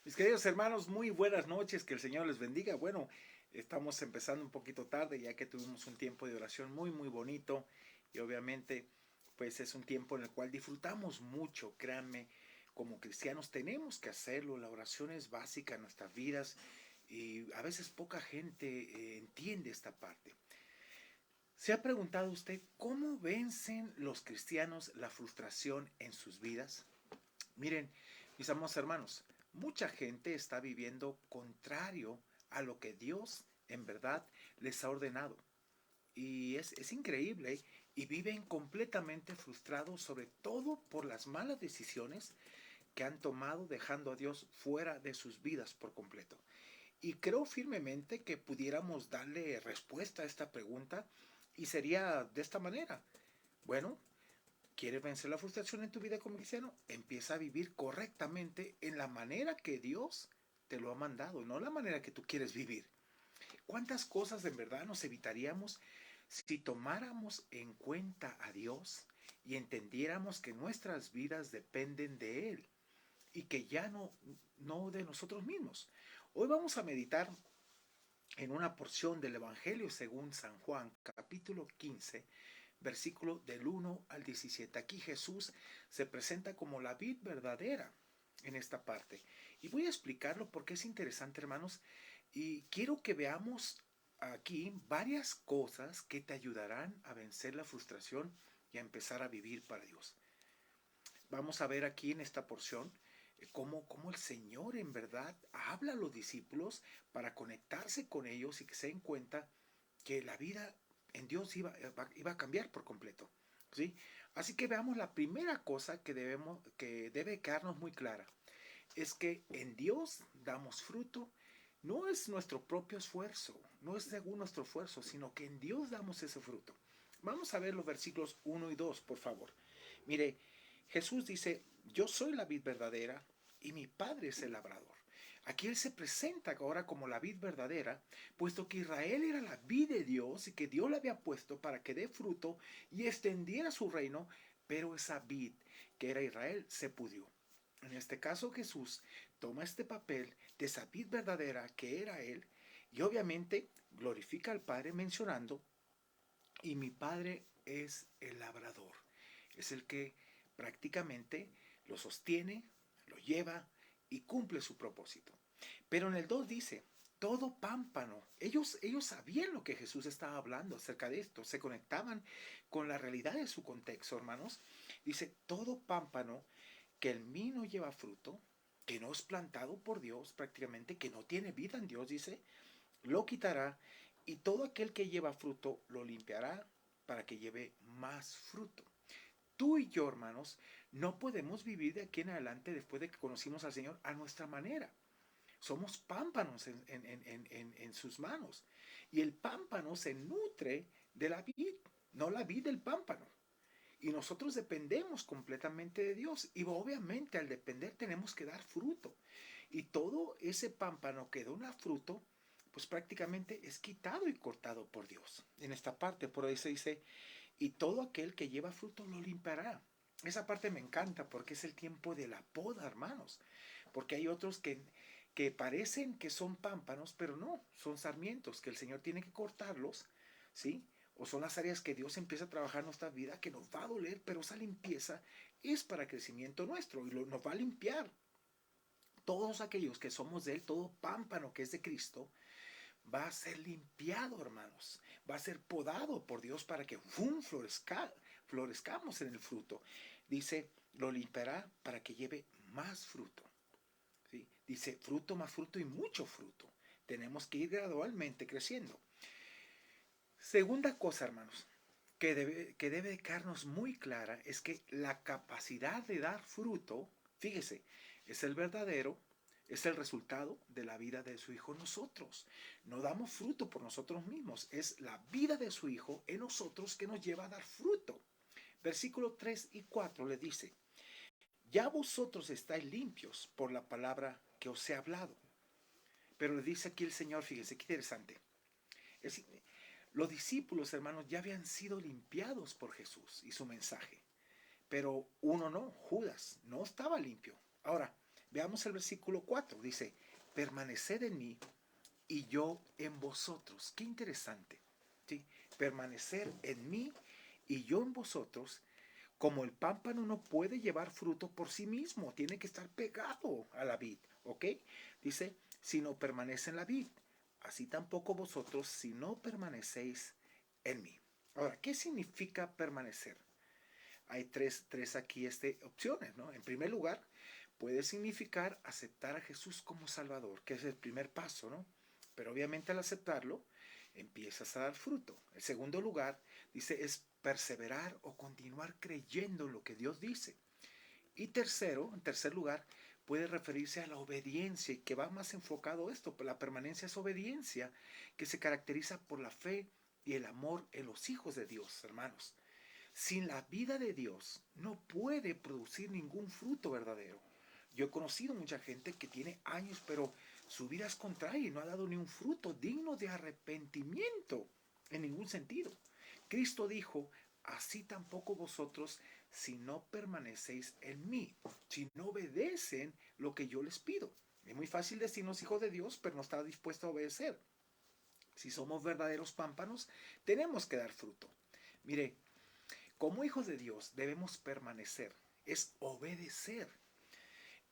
Mis queridos hermanos, muy buenas noches, que el Señor les bendiga. Bueno, estamos empezando un poquito tarde ya que tuvimos un tiempo de oración muy bonito y obviamente pues es un tiempo en el cual disfrutamos mucho, créanme, como cristianos tenemos que hacerlo, la oración es básica en nuestras vidas y a veces poca gente entiende esta parte. ¿Se ha preguntado usted cómo vencen los cristianos la frustración en sus vidas? Miren, mis amados hermanos, mucha gente está viviendo contrario a lo que Dios en verdad les ha ordenado. Y es increíble y viven completamente frustrados, sobre todo por las malas decisiones que han tomado dejando a Dios fuera de sus vidas por completo. Y creo firmemente que pudiéramos darle respuesta a esta pregunta y sería de esta manera. Bueno, ¿quieres vencer la frustración en tu vida como cristiano? Empieza a vivir correctamente en la manera que Dios te lo ha mandado, no la manera que tú quieres vivir. ¿Cuántas cosas en verdad nos evitaríamos si tomáramos en cuenta a Dios y entendiéramos que nuestras vidas dependen de Él y que ya no de nosotros mismos? Hoy vamos a meditar en una porción del Evangelio según San Juan, capítulo 15, versículo del 1 al 17. Aquí Jesús se presenta como la vid verdadera en esta parte. Y voy a explicarlo porque es interesante, hermanos, y quiero que veamos aquí varias cosas que te ayudarán a vencer la frustración y a empezar a vivir para Dios. Vamos a ver aquí en esta porción cómo el Señor en verdad habla a los discípulos para conectarse con ellos y que se den cuenta que la vida en Dios iba a cambiar por completo. ¿Sí? Así que veamos la primera cosa que debe quedarnos muy clara. Es que en Dios damos fruto. No es nuestro propio esfuerzo, no es según nuestro esfuerzo, sino que en Dios damos ese fruto. Vamos a ver los versículos 1 y 2, por favor. Mire, Jesús dice, yo soy la vid verdadera y mi Padre es el labrador. Aquí Él se presenta ahora como la vid verdadera, puesto que Israel era la vid de Dios y que Dios la había puesto para que dé fruto y extendiera su reino, pero esa vid que era Israel se pudrió. En este caso Jesús toma este papel de esa vid verdadera que era Él y obviamente glorifica al Padre mencionando, y mi Padre es el labrador. Es el que prácticamente lo sostiene, lo lleva y cumple su propósito. Pero en el 2 dice, todo pámpano. Ellos sabían lo que Jesús estaba hablando acerca de esto. Se conectaban con la realidad de su contexto, hermanos. Dice, todo pámpano que en mí no lleva fruto, que no es plantado por Dios prácticamente, que no tiene vida en Dios, dice, lo quitará y todo aquel que lleva fruto lo limpiará para que lleve más fruto. Tú y yo, hermanos, no podemos vivir de aquí en adelante después de que conocimos al Señor a nuestra manera. Somos pámpanos en sus manos. Y el pámpano se nutre de la vid, no la vid del pámpano. Y nosotros dependemos completamente de Dios. Y obviamente al depender tenemos que dar fruto. Y todo ese pámpano que da un fruto, pues prácticamente es quitado y cortado por Dios. En esta parte, por ahí se dice, y todo aquel que lleva fruto lo limpiará. Esa parte me encanta porque es el tiempo de la poda, hermanos. Porque hay otros que parecen que son pámpanos, pero no, son sarmientos, que el Señor tiene que cortarlos, ¿sí? O son las áreas que Dios empieza a trabajar en nuestra vida, que nos va a doler, pero esa limpieza es para crecimiento nuestro y nos va a limpiar. Todos aquellos que somos de Él, todo pámpano que es de Cristo, va a ser limpiado, hermanos. Va a ser podado por Dios para que florezcamos en el fruto. Dice, lo limpiará para que lleve más fruto. ¿Sí? Dice, fruto más fruto y mucho fruto. Tenemos que ir gradualmente creciendo. Segunda cosa, hermanos, que debe quedarnos muy clara es que la capacidad de dar fruto, fíjese, es el verdadero, es el resultado de la vida de su Hijo en nosotros. No damos fruto por nosotros mismos, es la vida de su Hijo en nosotros que nos lleva a dar fruto. Versículo 3 y 4 le dice, ya vosotros estáis limpios por la palabra que os he hablado. Pero le dice aquí el Señor, fíjese, qué interesante. Es, los discípulos, hermanos, ya habían sido limpiados por Jesús y su mensaje. Pero uno no, Judas, no estaba limpio. Ahora, Veamos el versículo 4. Dice, permaneced en mí y yo en vosotros. Qué interesante. ¿Sí? Permanecer en mí y yo en vosotros. Como el pámpano no puede llevar fruto por sí mismo, tiene que estar pegado a la vid, ¿ok? Dice, si no permanece en la vid, así tampoco vosotros si no permanecéis en mí. Ahora, ¿qué significa permanecer? Hay tres aquí opciones, ¿no? En primer lugar, puede significar aceptar a Jesús como Salvador, que es el primer paso, ¿no? Pero obviamente al aceptarlo, empiezas a dar fruto. En segundo lugar, dice, es perseverar o continuar creyendo en lo que Dios dice. Y tercero, en tercer lugar, puede referirse a la obediencia y que va más enfocado a esto. La permanencia es obediencia que se caracteriza por la fe y el amor en los hijos de Dios, hermanos. Sin la vida de Dios no puede producir ningún fruto verdadero. Yo he conocido mucha gente que tiene años, pero su vida es contraria y no ha dado ni un fruto digno de arrepentimiento en ningún sentido. Cristo dijo, así tampoco vosotros si no permanecéis en mí, si no obedecen lo que yo les pido. Es muy fácil decirnos hijos de Dios, pero no está dispuesto a obedecer. Si somos verdaderos pámpanos, tenemos que dar fruto. Mire, como hijos de Dios debemos permanecer, es obedecer.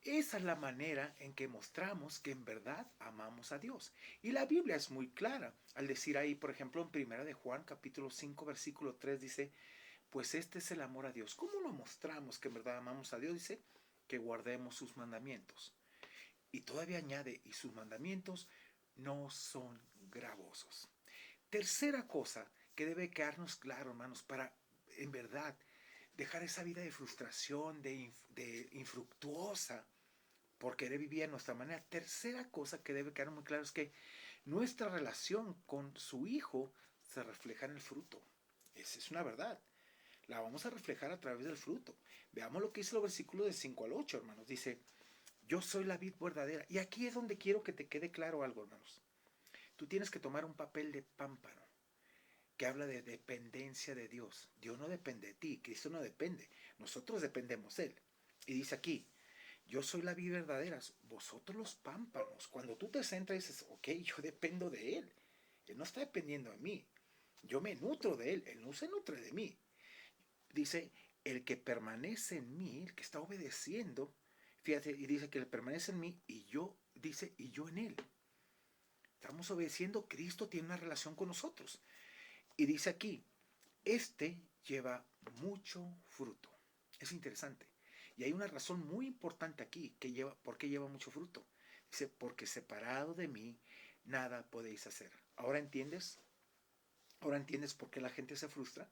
Esa es la manera en que mostramos que en verdad amamos a Dios. Y la Biblia es muy clara al decir ahí, por ejemplo, en 1 de Juan capítulo 5 versículo 3 dice, pues este es el amor a Dios. ¿Cómo lo mostramos que en verdad amamos a Dios? Dice, que guardemos sus mandamientos. Y todavía añade, y sus mandamientos no son gravosos. Tercera cosa que debe quedarnos claro, hermanos, para en verdad dejar esa vida de frustración, de infructuosa, por querer vivir a nuestra manera. Tercera cosa que debe quedar muy claro es que nuestra relación con su hijo se refleja en el fruto. Esa es una verdad. La vamos a reflejar a través del fruto. Veamos lo que dice el versículo de 5 al 8, hermanos. Dice, yo soy la vid verdadera. Y aquí es donde quiero que te quede claro algo, hermanos. Tú tienes que tomar un papel de pámpano que habla de dependencia de Dios. Dios no depende de ti, Cristo no depende. Nosotros dependemos de Él. Y dice aquí, yo soy la vid verdadera, vosotros los pámpanos. Cuando tú te centras y dices, ok, yo dependo de Él. Él no está dependiendo de mí. Yo me nutro de Él, Él no se nutre de mí. Dice, el que permanece en mí, el que está obedeciendo, fíjate, y dice que él permanece en mí y yo, dice, y yo en Él. Estamos obedeciendo, Cristo tiene una relación con nosotros. Y dice aquí, este lleva mucho fruto. Es interesante. Y hay una razón muy importante aquí que lleva, ¿por qué lleva mucho fruto? Dice, porque separado de mí nada podéis hacer. ¿Ahora entiendes? ¿Ahora entiendes por qué la gente se frustra?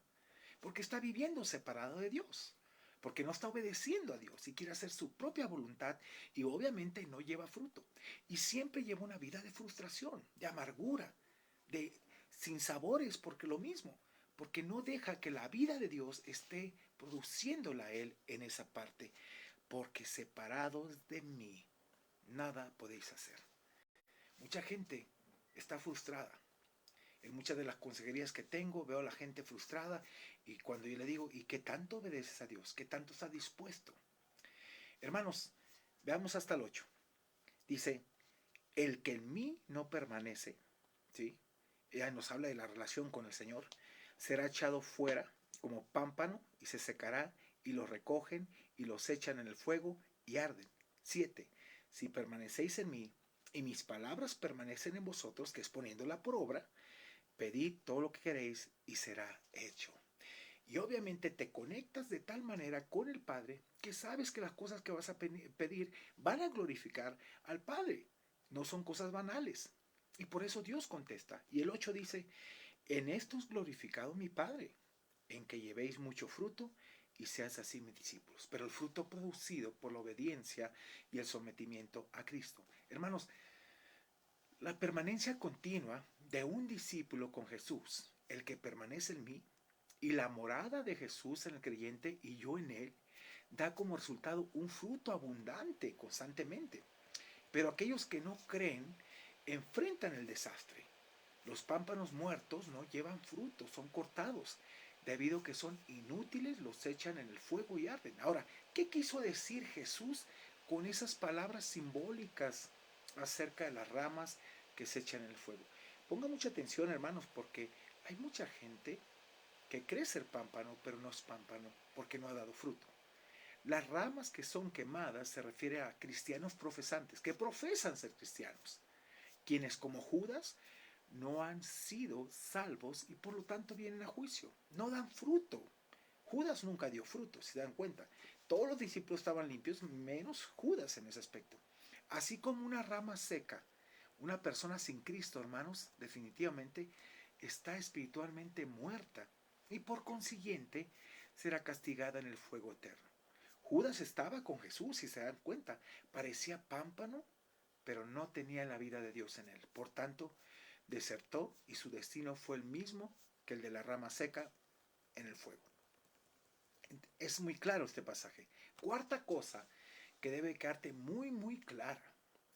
Porque está viviendo separado de Dios. Porque no está obedeciendo a Dios y quiere hacer su propia voluntad y obviamente no lleva fruto. Y siempre lleva una vida de frustración, de amargura, de sinsabores, porque lo mismo, porque no deja que la vida de Dios esté produciéndola a Él en esa parte. Porque separados de mí, nada podéis hacer. Mucha gente está frustrada. En muchas de las consejerías que tengo veo a la gente frustrada y cuando yo le digo, ¿y qué tanto obedeces a Dios? ¿Qué tanto está dispuesto? Hermanos, veamos hasta el 8. Dice, el que en mí no permanece, ¿sí? Ella nos habla de la relación con el Señor, será echado fuera como pámpano y se secará y los recogen y los echan en el fuego y arden. 7. Si permanecéis en mí y mis palabras permanecen en vosotros, que es poniéndola por obra, pedid todo lo que queréis y será hecho. Y obviamente te conectas de tal manera con el Padre que sabes que las cosas que vas a pedir van a glorificar al Padre. No son cosas banales. Y por eso Dios contesta. Y el 8 dice, en esto es glorificado mi Padre, en que llevéis mucho fruto y seas así mis discípulos. Pero el fruto producido por la obediencia y el sometimiento a Cristo. Hermanos, la permanencia continua de un discípulo con Jesús, el que permanece en mí, y la morada de Jesús en el creyente y yo en él, da como resultado un fruto abundante constantemente. Pero aquellos que no creen enfrentan el desastre. Los pámpanos muertos no llevan fruto, son cortados. Debido a que son inútiles, los echan en el fuego y arden. Ahora, ¿qué quiso decir Jesús con esas palabras simbólicas acerca de las ramas que se echan en el fuego. Ponga mucha atención, hermanos, porque hay mucha gente que cree ser pámpano, pero no es pámpano, porque no ha dado fruto. Las ramas que son quemadas se refiere a cristianos profesantes, que profesan ser cristianos, quienes como Judas no han sido salvos y por lo tanto vienen a juicio, no dan fruto. Judas nunca dio fruto, si se dan cuenta. Todos los discípulos estaban limpios, menos Judas en ese aspecto. Así como una rama seca, una persona sin Cristo, hermanos, definitivamente está espiritualmente muerta y por consiguiente será castigada en el fuego eterno. Judas estaba con Jesús, si se dan cuenta, parecía pámpano, pero no tenía la vida de Dios en él. Por tanto, desertó y su destino fue el mismo que el de la rama seca en el fuego. Es muy claro este pasaje. Cuarta cosa que debe quedarte muy clara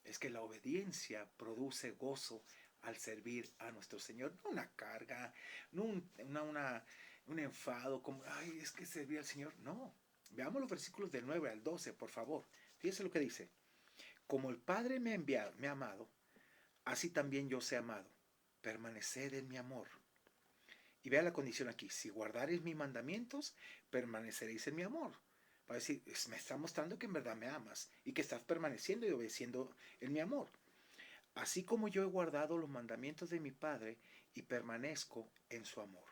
es que la obediencia produce gozo al servir a nuestro Señor. No una carga, no un enfado, como, ay, es que servir al Señor. No. Veamos los versículos del 9 al 12, por favor. Fíjense lo que dice. Como el Padre me ha enviado, me ha amado, así también yo os he amado. Permaneced en mi amor. Y vea la condición aquí. Si guardareis mis mandamientos, permaneceréis en mi amor. Va a decir, me está mostrando que en verdad me amas y que estás permaneciendo y obedeciendo en mi amor. Así como yo he guardado los mandamientos de mi Padre y permanezco en su amor.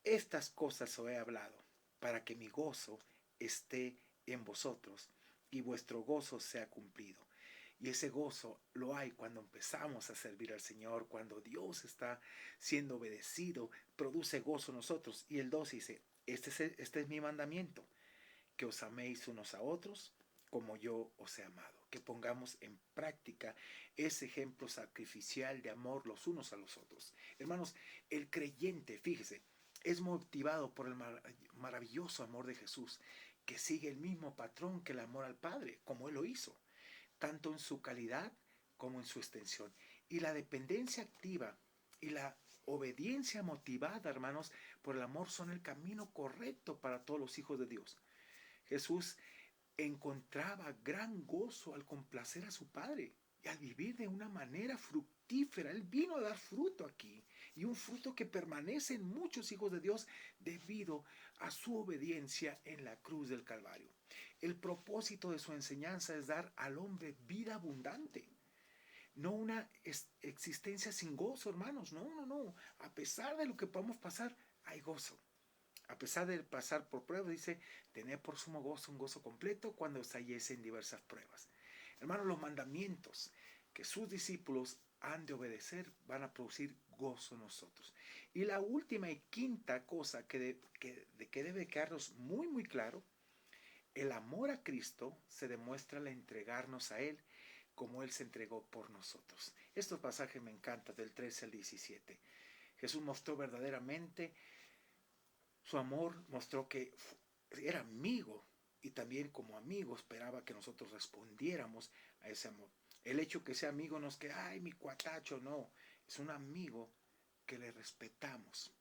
Estas cosas os he hablado para que mi gozo esté en vosotros y vuestro gozo sea cumplido. Y ese gozo lo hay cuando empezamos a servir al Señor, cuando Dios está siendo obedecido, produce gozo en nosotros. Y el 2 dice, este es mi mandamiento, que os améis unos a otros como yo os he amado. Que pongamos en práctica ese ejemplo sacrificial de amor los unos a los otros. Hermanos, el creyente, fíjese, es motivado por el maravilloso amor de Jesús, que sigue el mismo patrón que el amor al Padre, como Él lo hizo, tanto en su calidad como en su extensión. Y la dependencia activa y la obediencia motivada, hermanos, por el amor son el camino correcto para todos los hijos de Dios. Jesús encontraba gran gozo al complacer a su Padre y al vivir de una manera fructífera. Él vino a dar fruto aquí, y un fruto que permanece en muchos hijos de Dios debido a su obediencia en la cruz del Calvario. El propósito de su enseñanza es dar al hombre vida abundante, no una existencia sin gozo, hermanos. No. A pesar de lo que podamos pasar, hay gozo. A pesar de pasar por pruebas, dice, tened por sumo gozo un gozo completo cuando os halléis en diversas pruebas. Hermanos, los mandamientos que sus discípulos han de obedecer van a producir gozo en nosotros. Y la última y quinta cosa que debe quedarnos muy claro, el amor a Cristo se demuestra al entregarnos a Él como Él se entregó por nosotros. Estos pasajes me encantan, del 13 al 17. Jesús mostró verdaderamente su amor, mostró que era amigo y también como amigo esperaba que nosotros respondiéramos a ese amor. El hecho que sea amigo no es que, ay, mi cuatacho, no. Es un amigo que le respetamos.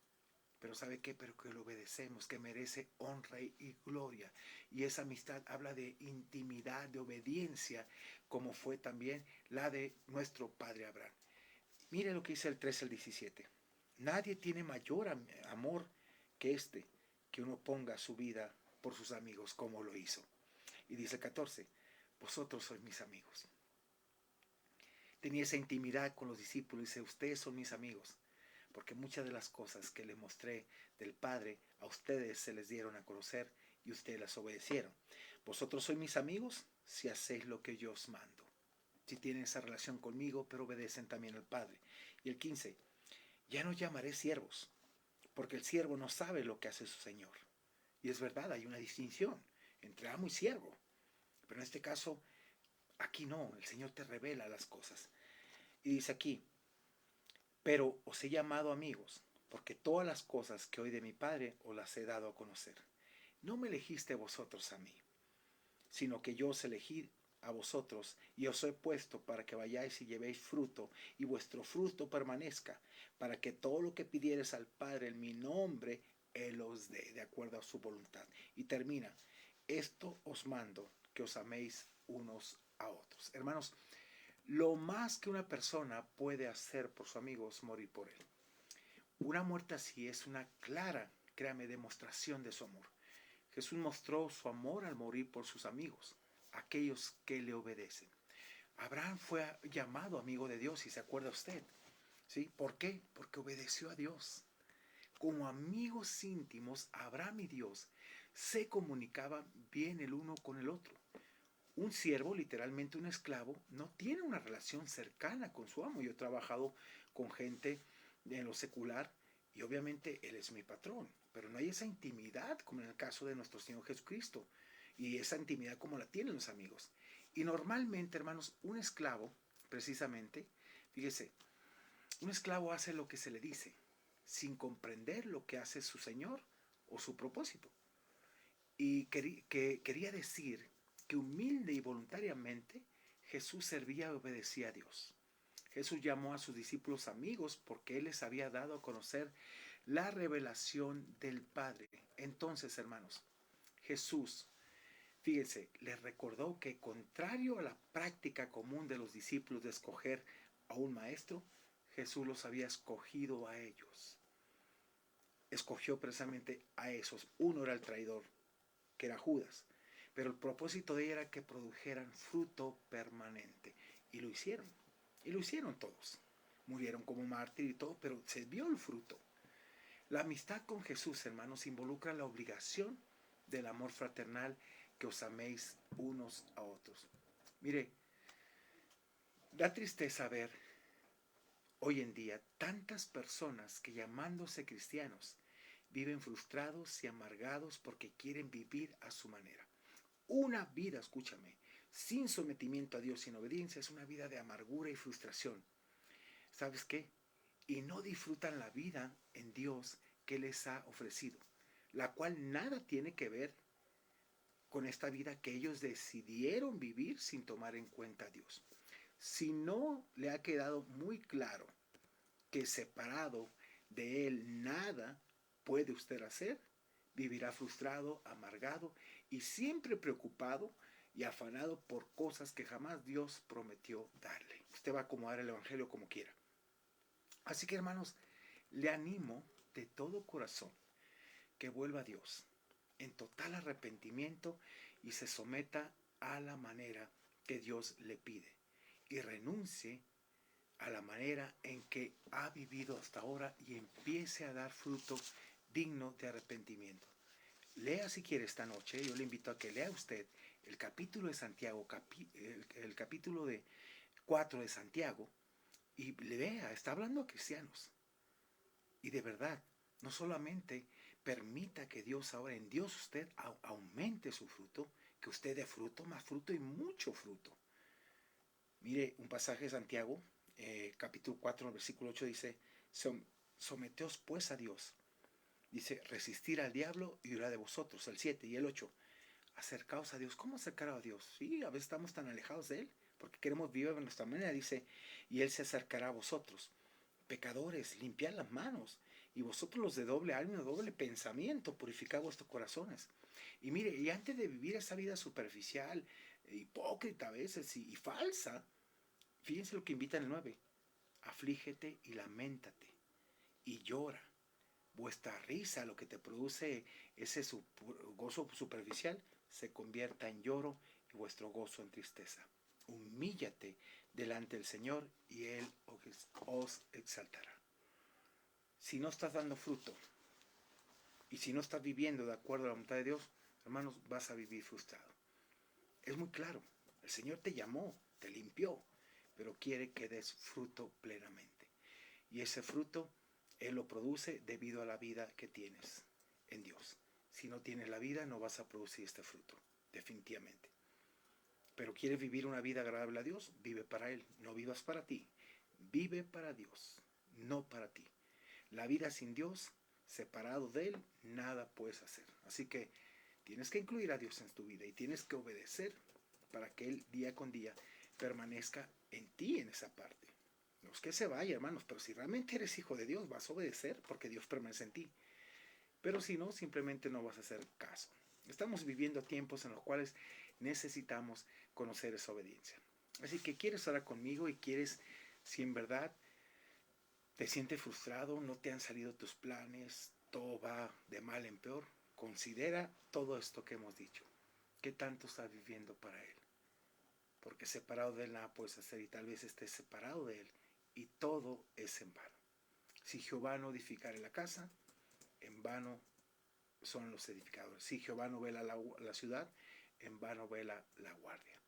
Pero ¿sabe qué? Pero que lo obedecemos, que merece honra y gloria. Y esa amistad habla de intimidad, de obediencia, como fue también la de nuestro padre Abraham. Mire lo que dice el 13 al 17. Nadie tiene mayor amor que este, que uno ponga su vida por sus amigos, como lo hizo. Y dice el 14, vosotros sois mis amigos. Tenía esa intimidad con los discípulos, dice, ustedes son mis amigos, porque muchas de las cosas que les mostré del Padre, a ustedes se les dieron a conocer y ustedes las obedecieron. Vosotros sois mis amigos si hacéis lo que yo os mando. Si tienen esa relación conmigo, pero obedecen también al Padre. Y el 15, ya no llamaré siervos, porque el siervo no sabe lo que hace su Señor. Y es verdad, hay una distinción entre amo y siervo. Pero en este caso, aquí no, el Señor te revela las cosas. Y dice aquí, pero os he llamado amigos, porque todas las cosas que oí de mi Padre os las he dado a conocer. No me elegiste vosotros a mí, sino que yo os elegí a vosotros y os he puesto para que vayáis y llevéis fruto y vuestro fruto permanezca, para que todo lo que pidiereis al Padre en mi nombre, Él os dé, de acuerdo a su voluntad. Y termina, esto os mando, que os améis unos a otros. Hermanos, lo más que una persona puede hacer por su amigo es morir por él. Una muerte así es una clara, créame, demostración de su amor. Jesús mostró su amor al morir por sus amigos, aquellos que le obedecen. Abraham fue llamado amigo de Dios, si se acuerda usted. ¿Sí? ¿Por qué? Porque obedeció a Dios. Como amigos íntimos, Abraham y Dios se comunicaban bien el uno con el otro. Un siervo, literalmente un esclavo, no tiene una relación cercana con su amo. Yo he trabajado con gente en lo secular y obviamente él es mi patrón, pero no hay esa intimidad como en el caso de nuestro Señor Jesucristo y esa intimidad como la tienen los amigos. Y normalmente, hermanos, un esclavo, precisamente, fíjese, un esclavo hace lo que se le dice, sin comprender lo que hace su señor o su propósito. Y quería decir que humilde y voluntariamente Jesús servía y obedecía a Dios. Jesús llamó a sus discípulos amigos porque Él les había dado a conocer la revelación del Padre. Entonces, hermanos, Jesús, fíjense, les recordó que contrario a la práctica común de los discípulos de escoger a un maestro, Jesús los había escogido a ellos. Escogió precisamente a esos. Uno era el traidor, que era Judas, pero el propósito de ella era que produjeran fruto permanente. Y lo hicieron. Y lo hicieron todos. Murieron como mártir y todo, pero se vio el fruto. La amistad con Jesús, hermanos, involucra la obligación del amor fraternal, que os améis unos a otros. Mire, da tristeza ver hoy en día tantas personas que, llamándose cristianos, viven frustrados y amargados porque quieren vivir a su manera. Una vida, escúchame, sin sometimiento a Dios, sin obediencia, es una vida de amargura y frustración. ¿Sabes qué? Y no disfrutan la vida en Dios que les ha ofrecido, la cual nada tiene que ver con esta vida que ellos decidieron vivir sin tomar en cuenta a Dios. Si no le ha quedado muy claro que separado de Él nada puede usted hacer, vivirá frustrado, amargado y siempre preocupado y afanado por cosas que jamás Dios prometió darle. Usted va a acomodar el evangelio como quiera. Así que, hermanos, le animo de todo corazón que vuelva a Dios en total arrepentimiento y se someta a la manera que Dios le pide y renuncie a la manera en que ha vivido hasta ahora y empiece a dar fruto digno de arrepentimiento. Lea si quiere esta noche, yo le invito a que lea usted el capítulo de Santiago, el capítulo de 4 de Santiago, y le vea, está hablando a cristianos. Y de verdad, no solamente permita que Dios ahora en Dios usted aumente su fruto, que usted dé fruto, más fruto y mucho fruto. Mire, un pasaje de Santiago, capítulo 4, versículo 8 dice, someteos pues a Dios. Dice, resistir al diablo y huirá de vosotros. El 7 y el 8, acercaos a Dios. ¿Cómo acercar a Dios? Sí, a veces estamos tan alejados de Él, porque queremos vivir de nuestra manera. Dice, y Él se acercará a vosotros. Pecadores, limpiad las manos. Y vosotros los de doble ánimo, doble pensamiento, purificad vuestros corazones. Y mire, y antes de vivir esa vida superficial, hipócrita a veces y falsa, fíjense lo que invita en el 9. Aflígete y lamentate y llora. Vuestra risa, lo que te produce ese gozo superficial, se convierta en lloro y vuestro gozo en tristeza. Humíllate delante del Señor y Él os exaltará. Si no estás dando fruto y si no estás viviendo de acuerdo a la voluntad de Dios, hermanos, vas a vivir frustrado. Es muy claro, el Señor te llamó, te limpió, pero quiere que des fruto plenamente. Y ese fruto Él lo produce debido a la vida que tienes en Dios. Si no tienes la vida, no vas a producir este fruto, definitivamente. Pero quieres vivir una vida agradable a Dios, vive para Él, no vivas para ti. Vive para Dios, no para ti. La vida sin Dios, separado de Él, nada puedes hacer. Así que tienes que incluir a Dios en tu vida y tienes que obedecer para que Él día con día permanezca en ti en esa parte. No es que se vaya, hermanos, pero si realmente eres hijo de Dios, vas a obedecer porque Dios permanece en ti. Pero si no, simplemente no vas a hacer caso. Estamos viviendo tiempos en los cuales necesitamos conocer esa obediencia. Así que quieres orar conmigo y quieres, si en verdad te sientes frustrado, no te han salido tus planes, todo va de mal en peor, considera todo esto que hemos dicho. ¿Qué tanto estás viviendo para Él? Porque separado de Él nada puedes hacer y tal vez estés separado de Él y todo es en vano. Si Jehová no edificare la casa, en vano son los edificadores. Si Jehová no vela la ciudad, en vano vela la guardia.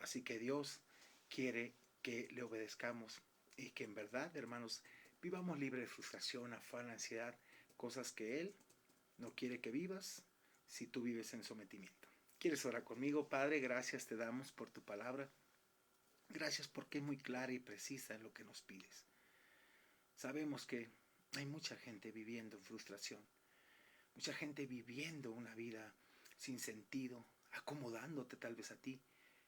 Así que Dios quiere que le obedezcamos y que en verdad, hermanos, vivamos libre de frustración, afán, ansiedad, cosas que Él no quiere que vivas si tú vives en sometimiento. ¿Quieres orar conmigo? Padre, gracias te damos por tu palabra. Gracias porque es muy clara y precisa en lo que nos pides. Sabemos que hay mucha gente viviendo en frustración, mucha gente viviendo una vida sin sentido, acomodándote tal vez a ti,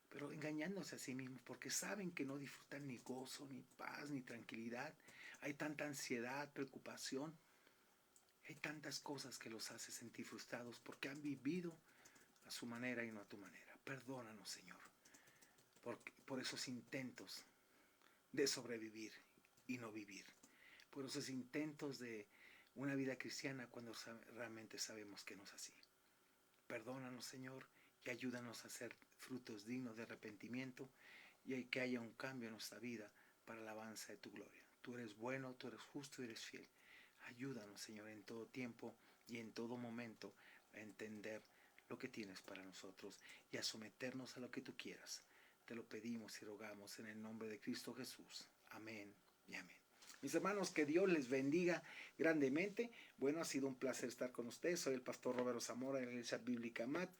pero engañándose a sí mismos porque saben que no disfrutan ni gozo, ni paz, ni tranquilidad. Hay tanta ansiedad, preocupación, hay tantas cosas que los hace sentir frustrados porque han vivido a su manera y no a tu manera. Perdónanos, Señor, por esos intentos de sobrevivir y no vivir, por esos intentos de una vida cristiana cuando realmente sabemos que no es así. Perdónanos, Señor, y ayúdanos a hacer frutos dignos de arrepentimiento y que haya un cambio en nuestra vida para la alabanza de tu gloria. Tú eres bueno, tú eres justo y eres fiel. Ayúdanos, Señor, en todo tiempo y en todo momento a entender lo que tienes para nosotros y a someternos a lo que tú quieras. Te lo pedimos y rogamos en el nombre de Cristo Jesús. Amén y amén. Mis hermanos, que Dios les bendiga grandemente. Bueno, ha sido un placer estar con ustedes. Soy el pastor Roberto Zamora de la Iglesia Bíblica MAT.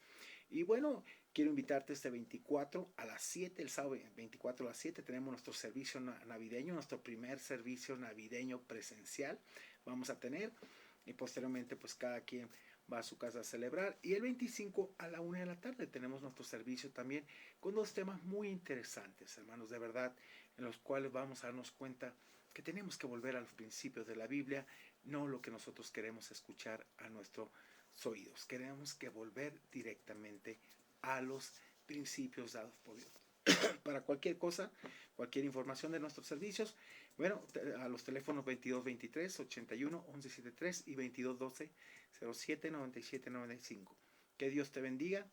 Y bueno, quiero invitarte este 24 a las 7, el sábado 24 a las 7, tenemos nuestro servicio navideño, nuestro primer servicio navideño presencial vamos a tener. Y posteriormente, pues cada quien va a su casa a celebrar. Y el 25 a la 1 de la tarde tenemos nuestro servicio también con dos temas muy interesantes, hermanos, de verdad, en los cuales vamos a darnos cuenta que tenemos que volver a los principios de la Biblia, no lo que nosotros queremos escuchar a nuestros oídos. Queremos que volver directamente a los principios dados por Dios. Para cualquier cosa, cualquier información de nuestros servicios, bueno, a los teléfonos 2223 81 1173 y 2212 07 97 95. Que Dios te bendiga.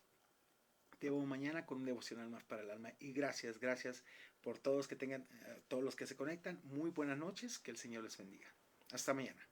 Te veo mañana con un devocional más para el alma. Y gracias por todos que tengan, todos los que se conectan. Muy buenas noches. Que el Señor les bendiga. Hasta mañana.